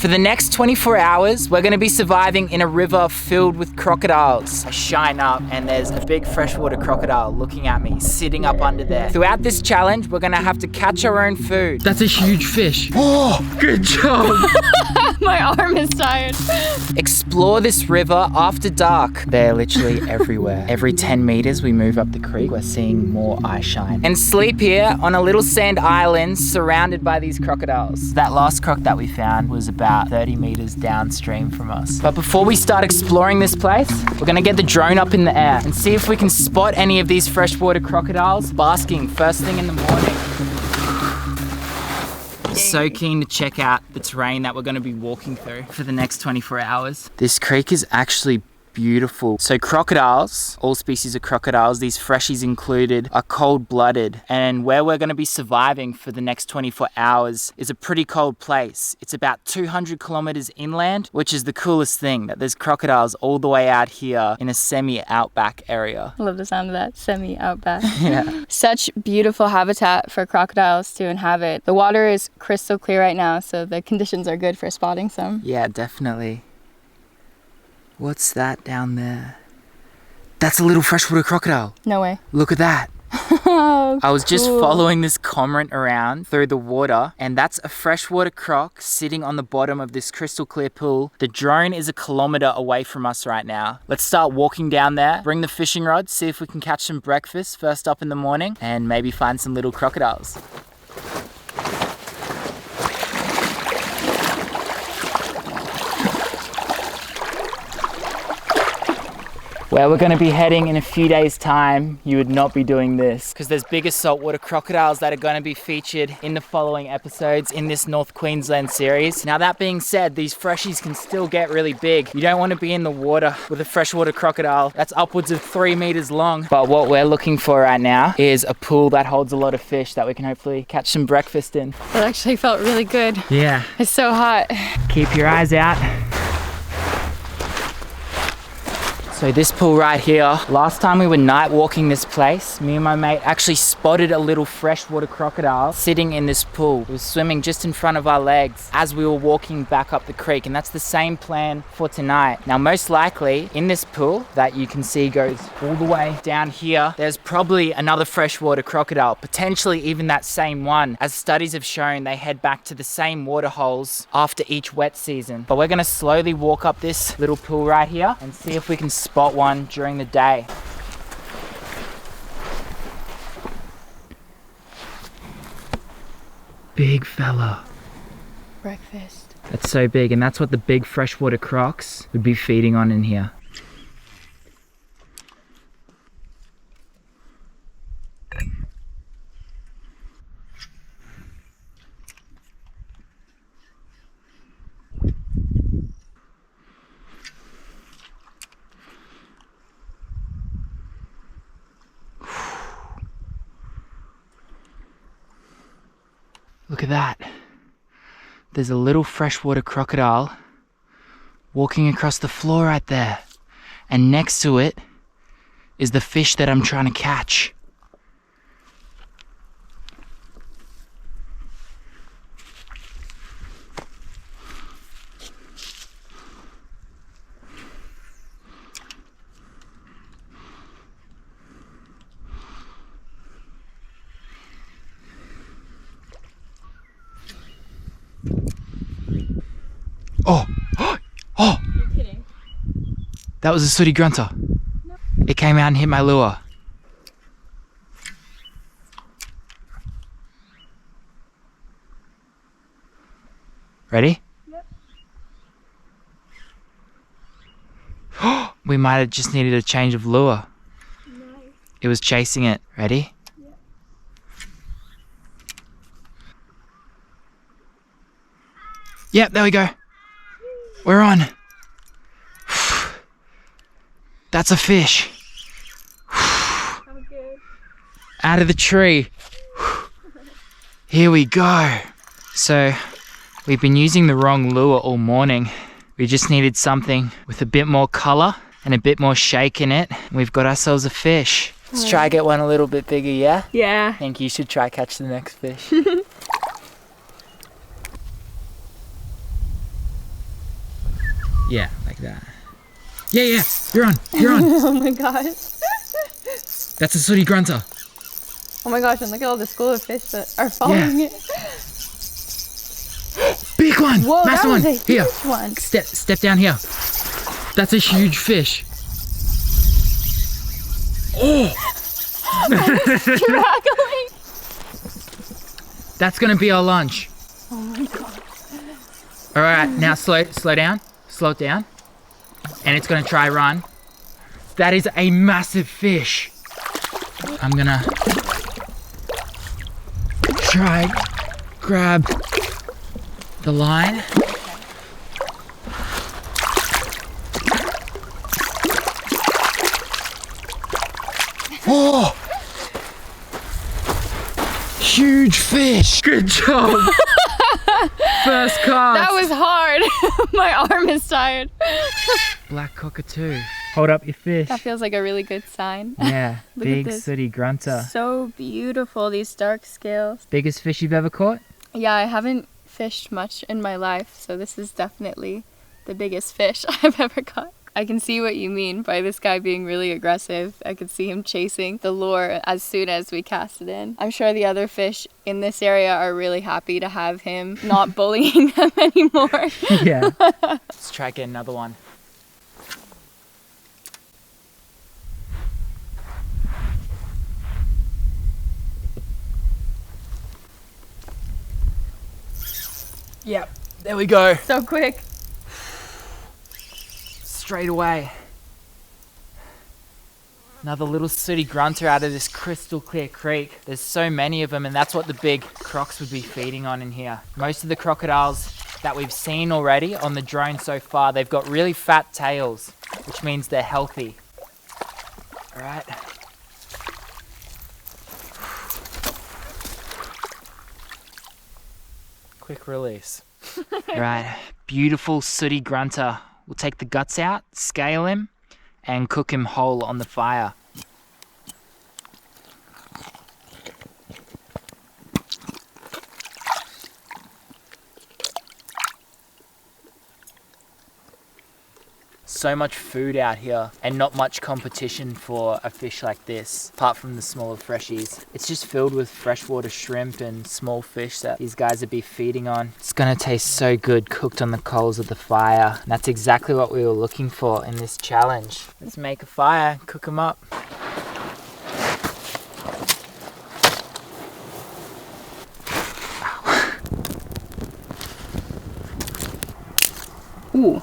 For the next 24 hours, we're gonna be surviving in a river filled with crocodiles. I shine up and there's a big freshwater crocodile looking at me, sitting up under there. Throughout this challenge, we're gonna have to catch our own food. That's a huge fish. Oh, good job. My arm is tired. Explore this river after dark. They're literally everywhere. Every 10 meters we move up the creek, we're seeing more eye shine. And sleep here on a little sand island surrounded by these crocodiles. That last croc that we found was about 30 meters downstream from us. But before we start exploring this place, we're gonna get the drone up in the air and see if we can spot any of these freshwater crocodiles basking first thing in the morning. So keen to check out the terrain that we're going to be walking through for the next 24 hours. This creek is actually beautiful. So crocodiles, all species of crocodiles, these freshies included, are cold-blooded. And where we're going to be surviving for the next 24 hours is a pretty cold place. It's about 200 kilometers inland, which is the coolest thing, that there's crocodiles all the way out here in a semi-outback area. I love the sound of that, semi-outback. Yeah. Such beautiful habitat for crocodiles to inhabit. The water is crystal clear right now, so the conditions are good for spotting some. Yeah, definitely. What's that down there? That's a little freshwater crocodile. No way. Look at that. Oh, I was just cool. following this cormorant around through the water, and that's a freshwater croc sitting on the bottom of this crystal clear pool. The drone is 1 kilometer away from us right now. Let's start walking down there, bring the fishing rod, see if we can catch some breakfast first up in the morning, and maybe find some little crocodiles. Where we're going to be heading in a few days' time, you would not be doing this, because there's bigger saltwater crocodiles that are going to be featured in the following episodes in this North Queensland series. Now that being said, these freshies can still get really big. You don't want to be in the water with a freshwater crocodile that's upwards of 3 meters long. But what we're looking for right now is a pool that holds a lot of fish that we can hopefully catch some breakfast in. It actually felt really good. Yeah. It's so hot. Keep your eyes out. So this pool right here, last time we were night walking this place, me and my mate actually spotted a little freshwater crocodile sitting in this pool. It was swimming just in front of our legs as we were walking back up the creek, and that's the same plan for tonight. Now most likely in this pool that you can see goes all the way down here, there's probably another freshwater crocodile, potentially even that same one. As studies have shown, they head back to the same water holes after each wet season. But we're gonna slowly walk up this little pool right here and see if we can spot one during the day. Big fella. Breakfast. That's so big, and that's what the big freshwater crocs would be feeding on in here. Look at that. There's a little freshwater crocodile walking across the floor right there. And next to it is the fish that I'm trying to catch. Oh, oh! You're kidding. That was a sooty grunter. No. It came out and hit my lure. Ready? Yep. We might have just needed a change of lure. Nice. It was chasing it. Ready? Yep. Yep, there we go. We're on. That's a fish. I'm good. Out of the tree. Here we go. So we've been using the wrong lure all morning. We just needed something with a bit more color and a bit more shake in it. We've got ourselves a fish. Let's try get one a little bit bigger, yeah? Yeah. I think you should try catch the next fish. Yeah, like that. Yeah, you're on. Oh my gosh. That's a sooty grunter. Oh my gosh, and look at all the school of fish that are following it. Big one! Whoa, Massive that was one! a Here, huge one. step down here. That's a huge fish. Oh! Struggling. That's gonna be our lunch. Oh my god. All right, now slow down, slow it down. And it's gonna try run. That is a massive fish. I'm gonna try grab the line. Oh! Huge fish! Good job! First cast. That was hard. My arm is tired. Black cockatoo. Hold up your fish. That feels like a really good sign. Yeah, Look at big this. sooty grunter. So beautiful, these dark scales. Biggest fish you've ever caught? Yeah, I haven't fished much in my life, so this is definitely the biggest fish I've ever caught. I can see what you mean by this guy being really aggressive. I could see him chasing the lure as soon as we cast it in. I'm sure the other fish in this area are really happy to have him not bullying them anymore. Yeah. Let's try get another one. Yep, there we go. So quick. Straight away. Another little sooty grunter out of this crystal clear creek. There's so many of them, and that's what the big crocs would be feeding on in here. Most of the crocodiles that we've seen already on the drone so far, they've got really fat tails, which means they're healthy. All right. Quick release. Right, beautiful sooty grunter. We'll take the guts out, scale him, and cook him whole on the fire. So much food out here and not much competition for a fish like this, apart from the smaller freshies. It's just filled with freshwater shrimp and small fish that these guys would be feeding on. It's gonna taste so good cooked on the coals of the fire. And that's exactly what we were looking for in this challenge. Let's make a fire, cook them up. Ooh.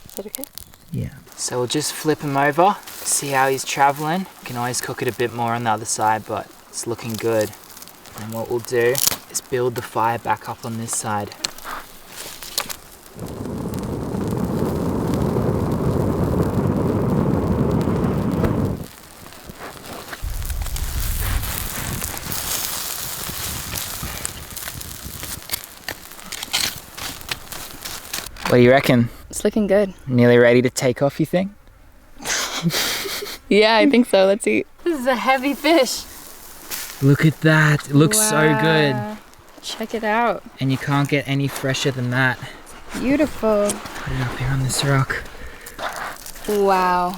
Is that okay? Yeah. So we'll just flip him over, see how he's traveling. You can always cook it a bit more on the other side, but it's looking good. And what we'll do is build the fire back up on this side. What do you reckon? It's looking good. Nearly ready to take off, you think? Yeah, I think so. Let's eat. This is a heavy fish. Look at that. It looks so good. Wow. Check it out. And you can't get any fresher than that. Beautiful. Put it up here on this rock. Wow.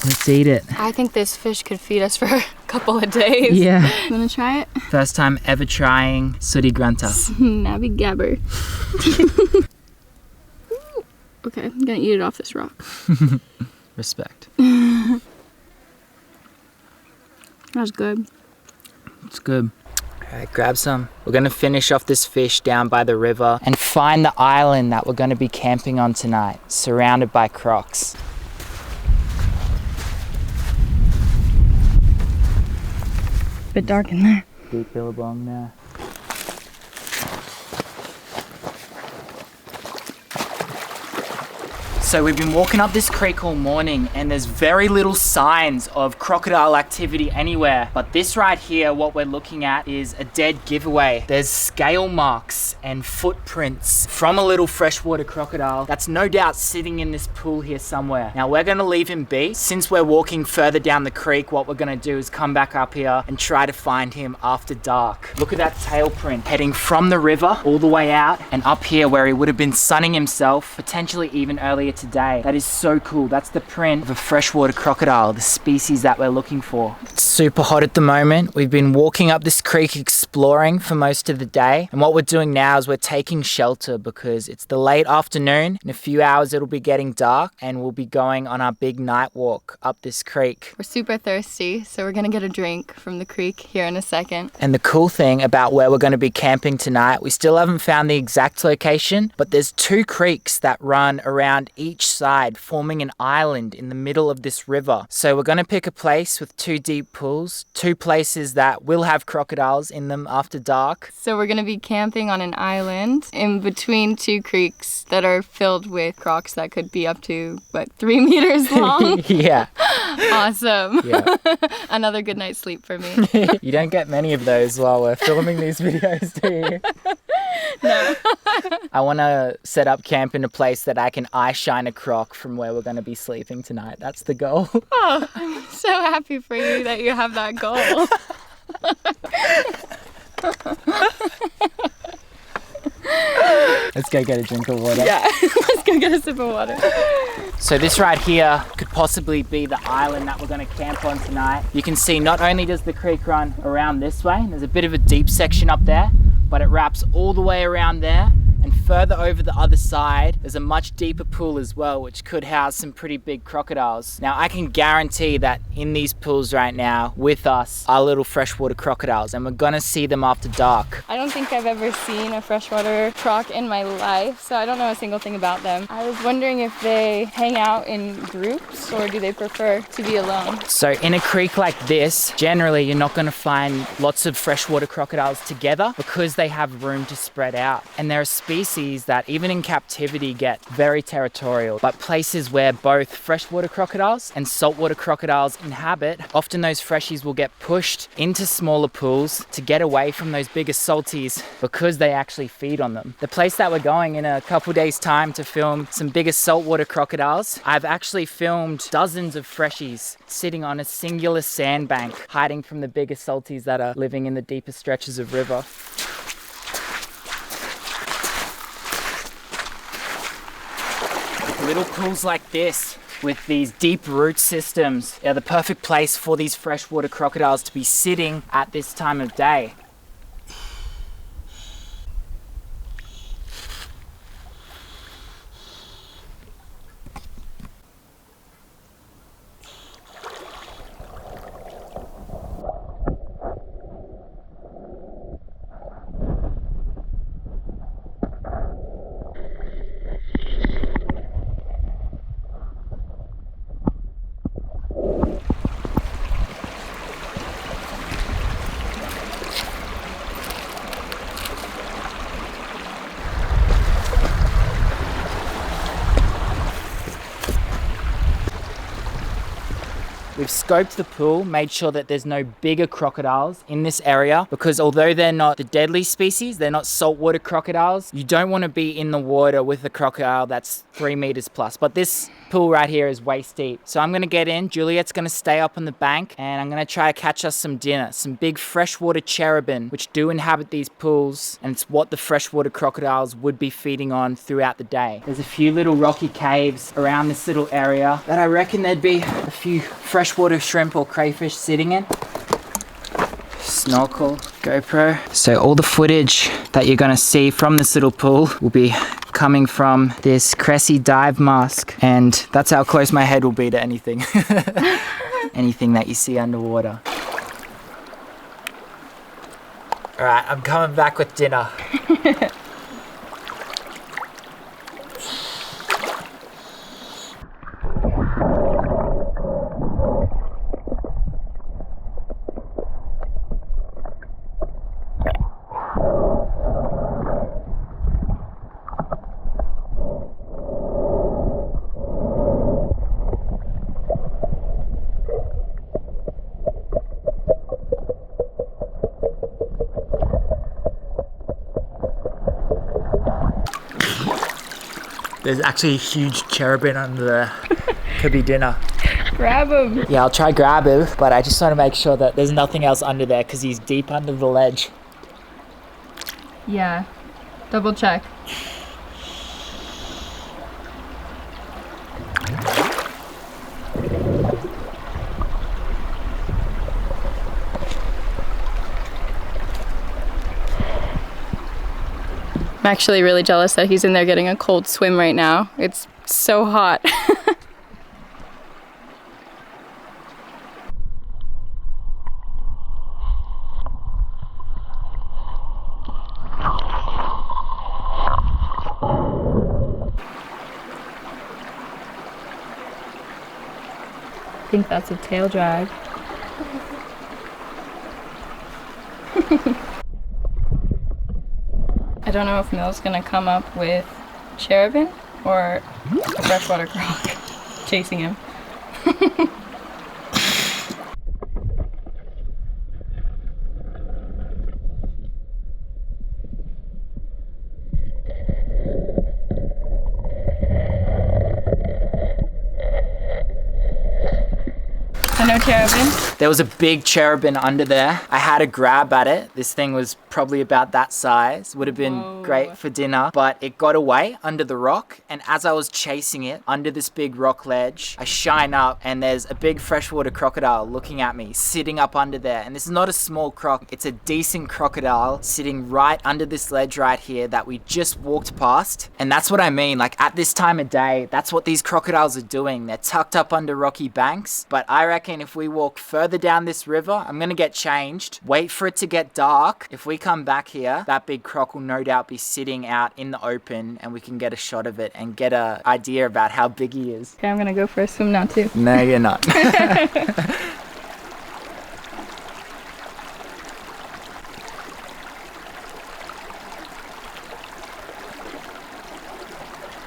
Let's eat it. I think this fish could feed us for a couple of days. Yeah. You wanna try it? First time ever trying sooty grunter. Nabby gabber. Okay, I'm gonna eat it off this rock. Respect. That's good. It's good. Alright, grab some. We're gonna finish off this fish down by the river and find the island that we're gonna be camping on tonight, surrounded by crocs. Bit dark in there. Deep billabong there. So we've been walking up this creek all morning and there's very little signs of crocodile activity anywhere. But this right here, what we're looking at is a dead giveaway. There's scale marks and footprints from a little freshwater crocodile that's no doubt sitting in this pool here somewhere. Now we're gonna leave him be. Since we're walking further down the creek, what we're gonna do is come back up here and try to find him after dark. Look at that tail print heading from the river all the way out and up here where he would have been sunning himself, potentially even earlier today. That is so cool. That's the print of a freshwater crocodile, the species that we're looking for. It's super hot at the moment. We've been walking up this creek exploring for most of the day. And what we're doing now is we're taking shelter because it's the late afternoon. In a few hours, it'll be getting dark and we'll be going on our big night walk up this creek. We're super thirsty, so we're gonna get a drink from the creek here in a second. And the cool thing about where we're going to be camping tonight, we still haven't found the exact location, but there's 2 creeks that run around each side, forming an island in the middle of this river. So we're going to pick a place with 2 deep pools, 2 places that will have crocodiles in them after dark. So we're gonna be camping on an island in between 2 creeks that are filled with crocs that could be up to, 3 meters long? Yeah. Awesome. Yeah. Another good night's sleep for me. You don't get many of those while we're filming these videos, do you? No. I want to set up camp in a place that I can eye shine a croc from where we're going to be sleeping tonight. That's the goal. Oh, I'm so happy for you that you have that goal. Let's go get a drink of water. Yeah, let's go get a sip of water. So this right here could possibly be the island that we're going to camp on tonight. You can see not only does the creek run around this way, and there's a bit of a deep section up there, but it wraps all the way around there. And further over the other side, there's a much deeper pool as well, which could house some pretty big crocodiles. Now, I can guarantee that in these pools right now with us are little freshwater crocodiles, and we're gonna see them after dark. I don't think I've ever seen a freshwater croc in my life, so I don't know a single thing about them. I was wondering if they hang out in groups or do they prefer to be alone? So in a creek like this, generally you're not gonna find lots of freshwater crocodiles together because they have room to spread out. And there are species that even in captivity get very territorial, but places where both freshwater crocodiles and saltwater crocodiles inhabit, often those freshies will get pushed into smaller pools to get away from those bigger salties because they actually feed on them. The place that we're going in a couple days time to film some bigger saltwater crocodiles, I've actually filmed dozens of freshies sitting on a singular sandbank, hiding from the bigger salties that are living in the deeper stretches of river. Little pools like this with these deep root systems are the perfect place for these freshwater crocodiles to be sitting at this time of day. We've scoped the pool, made sure that there's no bigger crocodiles in this area because although they're not the deadly species, they're not saltwater crocodiles, you don't want to be in the water with a crocodile that's 3 meters plus. But this pool right here is waist deep. So I'm going to get in, Juliet's going to stay up on the bank, and I'm going to try to catch us some dinner, some big freshwater cherubin, which do inhabit these pools, and it's what the freshwater crocodiles would be feeding on throughout the day. There's a few little rocky caves around this little area that I reckon there'd be a few freshwater shrimp or crayfish sitting in. Snorkel, GoPro. So all the footage that you're gonna see from this little pool will be coming from this Cressy dive mask, and that's how close my head will be to anything. Anything that you see underwater. All right, I'm coming back with dinner. There's actually a huge cherubim under there. Could be dinner. Grab him. Yeah, I'll try grab him, but I just want to make sure that there's nothing else under there because he's deep under the ledge. Yeah. Double check. I'm actually really jealous that he's in there getting a cold swim right now. It's so hot. I think that's a tail drag. I don't know if Mill's gonna come up with cherubim or a freshwater croc chasing him. So no cherubim? There was a big cherubim under there. I had a grab at it. This thing was probably about that size. Would have been great for dinner, but it got away under the rock. And as I was chasing it under this big rock ledge, I shine up and there's a big freshwater crocodile looking at me, sitting up under there. And this is not a small croc. It's a decent crocodile sitting right under this ledge right here that we just walked past. And that's what I mean. Like at this time of day, that's what these crocodiles are doing. They're tucked up under rocky banks. But I reckon if we walk further down this river, I'm gonna get changed, wait for it to get dark. If we come back here, that big croc will no doubt be sitting out in the open and we can get a shot of it and get an idea about how big he is. Okay, I'm gonna go for a swim now too. No, you're not.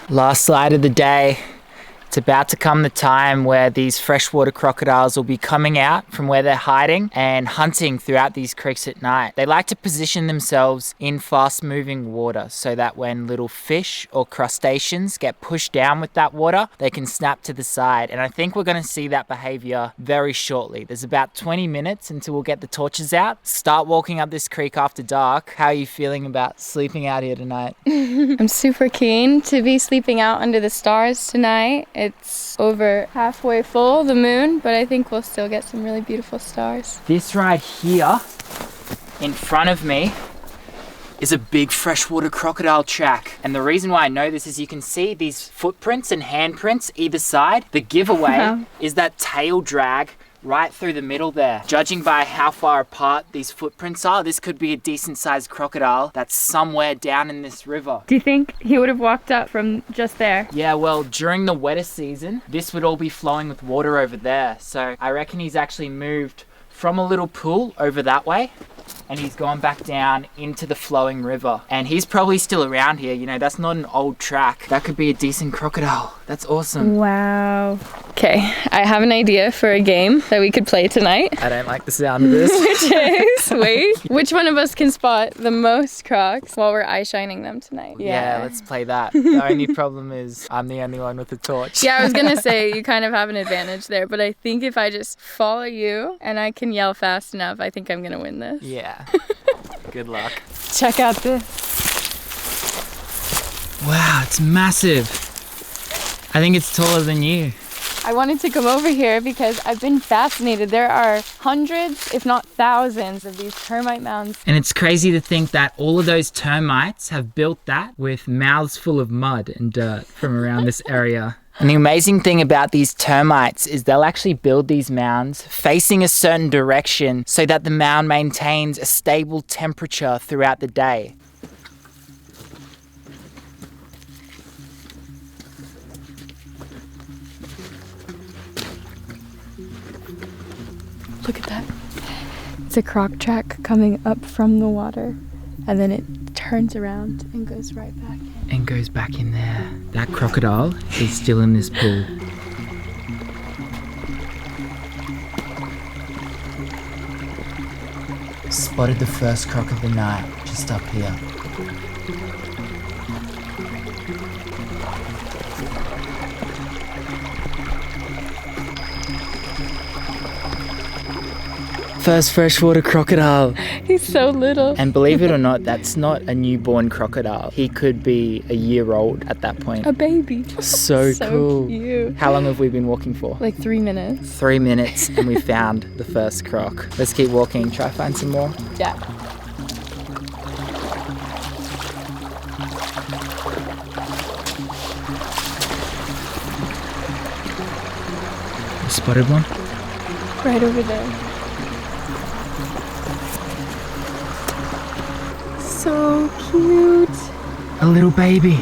Last slide of the day. It's about to come the time where these freshwater crocodiles will be coming out from where they're hiding and hunting throughout these creeks at night. They like to position themselves in fast-moving water so that when little fish or crustaceans get pushed down with that water, they can snap to the side. And I think we're going to see that behavior very shortly. There's about 20 minutes until we'll get the torches out. Start walking up this creek after dark. How are you feeling about sleeping out here tonight? I'm super keen to be sleeping out under the stars tonight. It's over halfway full, the moon, but I think we'll still get some really beautiful stars. This right here in front of me is a big freshwater crocodile track. And the reason why I know this is you can see these footprints and handprints either side. The giveaway is that tail drag right through the middle there. Judging by how far apart these footprints are, this could be a decent sized crocodile that's somewhere down in this river. Do you think he would have walked up from just there? Yeah, well, during the wetter season, this would all be flowing with water over there. So I reckon he's actually moved from a little pool over that way and he's gone back down into the flowing river. And he's probably still around here. You know, that's not an old track. That could be a decent crocodile. That's awesome. Wow. Okay, I have an idea for a game that we could play tonight. I don't like the sound of this. Which one of us can spot the most crocs while we're eye shining them tonight? Yeah, let's play that. The only problem is I'm the only one with a torch. Yeah, I was gonna say you kind of have an advantage there, but I think if I just follow you and I can yell fast enough, I think I'm gonna win this. Yeah. Good luck. Check out this. Wow, it's massive. I think it's taller than you. I wanted to come over here because I've been fascinated. There are hundreds, if not thousands, of these termite mounds. And it's crazy to think that all of those termites have built that with mouths full of mud and dirt from around this area. And the amazing thing about these termites is they'll actually build these mounds facing a certain direction so that the mound maintains a stable temperature throughout the day. Look at that. It's a croc track coming up from the water, and then it turns around and goes right back in. And goes back in there. That crocodile is still in this pool. Spotted the first croc of the night just up here. First freshwater crocodile. He's so little. And believe it or not, that's not a newborn crocodile. He could be a year old at that point. A baby. So cool. Cute. How long have we been walking for? Like 3 minutes. 3 minutes and we found the first croc. Let's keep walking, try find some more. Yeah. Spotted one? Right over there. So cute. A little baby.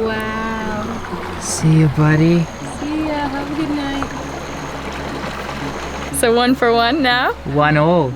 Wow. See you, buddy. See ya. Have a good night. So 1 for 1 now? 1 all.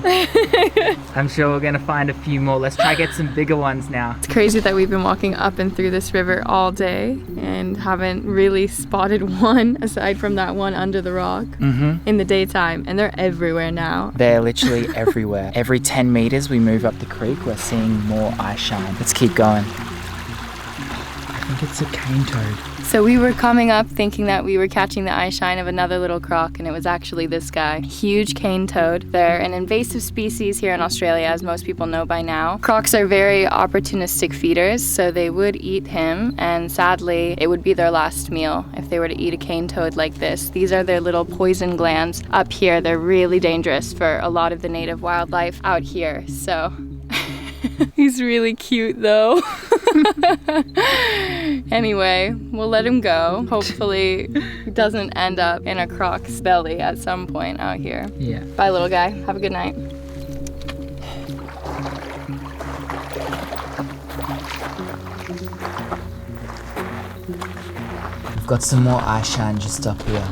I'm sure we're gonna find a few more. Let's try get some bigger ones now. It's crazy that we've been walking up and through this river all day and haven't really spotted one aside from that one under the rock in the daytime. And they're everywhere now. They're literally everywhere. Every 10 meters we move up the creek, we're seeing more eye shine. Let's keep going. I think it's a cane toad. So we were coming up thinking that we were catching the eye shine of another little croc, and it was actually this guy. Huge cane toad. They're an invasive species here in Australia, as most people know by now. Crocs are very opportunistic feeders, so they would eat him, and sadly, it would be their last meal if they were to eat a cane toad like this. These are their little poison glands up here. They're really dangerous for a lot of the native wildlife out here, so... He's really cute though. Anyway, we'll let him go. Hopefully he doesn't end up in a croc's belly at some point out here. Yeah. Bye little guy. Have a good night. We've got some more eye shine just up here.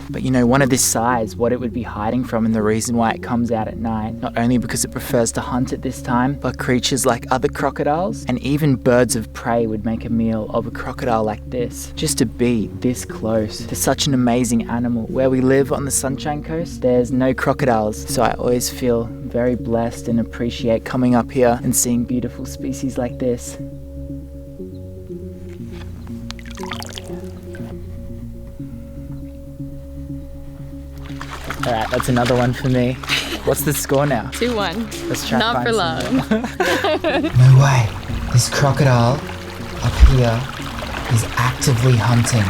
But you know, one of this size, what it would be hiding from, and the reason why it comes out at night, not only because it prefers to hunt at this time, but creatures like other crocodiles and even birds of prey would make a meal of a crocodile like this. Just to be this close to such an amazing animal. Where we live on the Sunshine Coast, there's no crocodiles, so I always feel very blessed and appreciate coming up here and seeing beautiful species like this. All right, that's another one for me. What's the score now? 2-1. Let's try Not find for some long. more. No way. This crocodile up here is actively hunting.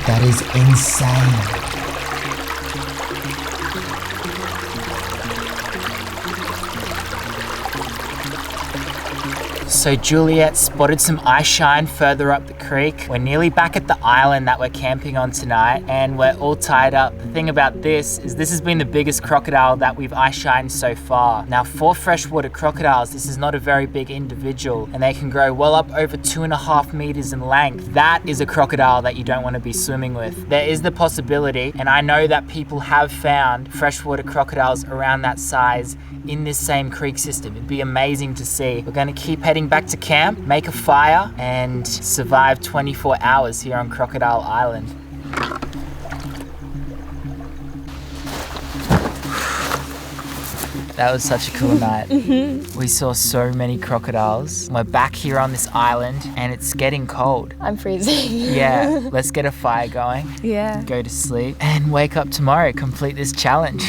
That is insane. So Juliet spotted some eye shine further up the creek. We're nearly back at the island that we're camping on tonight, and we're all tied up. The thing about this is this has been the biggest crocodile that we've eye shined so far. Now, for freshwater crocodiles, this is not a very big individual, and they can grow well up over 2.5 meters in length. That is a crocodile that you don't want to be swimming with. There is the possibility, and I know that people have found freshwater crocodiles around that size in this same creek system. It'd be amazing to see. We're gonna keep heading back to camp, make a fire, and survive 24 hours here on Crocodile Island. That was such a cool night. We saw so many crocodiles. We're back here on this island and it's getting cold. I'm freezing. Yeah, let's get a fire going, Yeah. go to sleep, and wake up tomorrow, complete this challenge.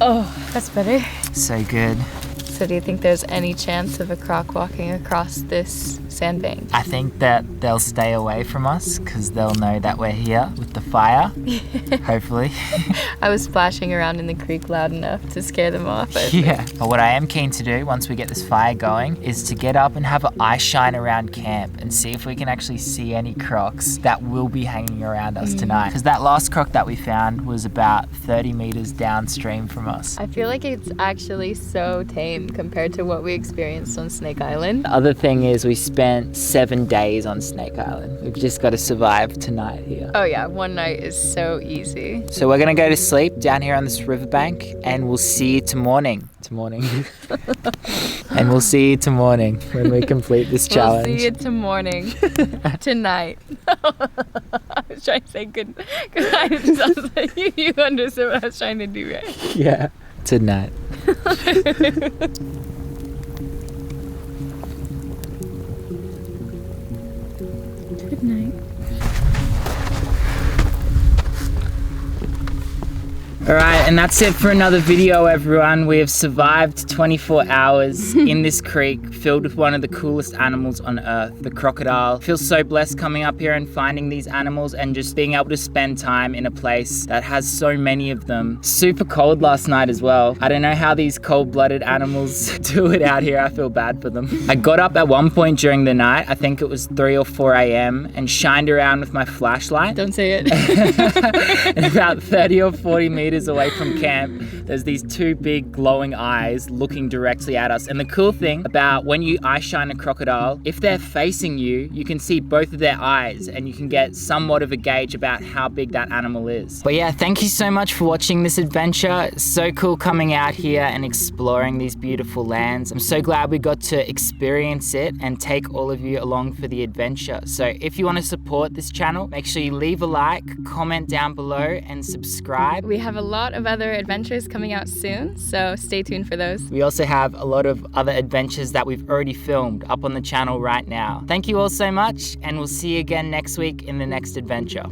Oh, that's better. So good. So do you think there's any chance of a croc walking across this sandbank? I think that they'll stay away from us because they'll know that we're here with the fire, hopefully. I was splashing around in the creek loud enough to scare them off. Yeah. But what I am keen to do once we get this fire going is to get up and have an eye shine around camp and see if we can actually see any crocs that will be hanging around us tonight. Because that last croc that we found was about 30 meters downstream from us. I feel like it's actually so tame compared to what we experienced on Snake Island. The other thing is we spent spent 7 days on Snake Island. We've just got to survive tonight here. Oh yeah, one night is so easy. So we're gonna go to sleep down here on this riverbank, and we'll see you to morning. And we'll see you to morning when we complete this challenge. We'll see you to morning. Tonight. I was trying to say good night. It sounds like you understood what I was trying to do, right? Yeah, tonight. Good night. Alright, and that's it for another video, everyone. We have survived 24 hours in this creek filled with one of the coolest animals on earth, the crocodile. I feel so blessed coming up here and finding these animals and just being able to spend time in a place that has so many of them. Super cold last night as well. I don't know how these cold-blooded animals do it out here. I feel bad for them. I got up at one point during the night, I think it was 3 or 4 a.m, and shined around with my flashlight. Don't say it. And about 30 or 40 meters away from camp, there's these two big glowing eyes looking directly at us. And the cool thing about when you eye shine a crocodile, if they're facing you, you can see both of their eyes and you can get somewhat of a gauge about how big that animal is. But yeah, thank you so much for watching this adventure. It's so cool coming out here and exploring these beautiful lands. I'm so glad we got to experience it and take all of you along for the adventure. So if you want to support this channel, make sure you leave a like, comment down below, and subscribe. We have a lot of other adventures coming out soon, so stay tuned for those. We also have a lot of other adventures that we've already filmed up on the channel right now. Thank you all so much, and we'll see you again next week in the next adventure.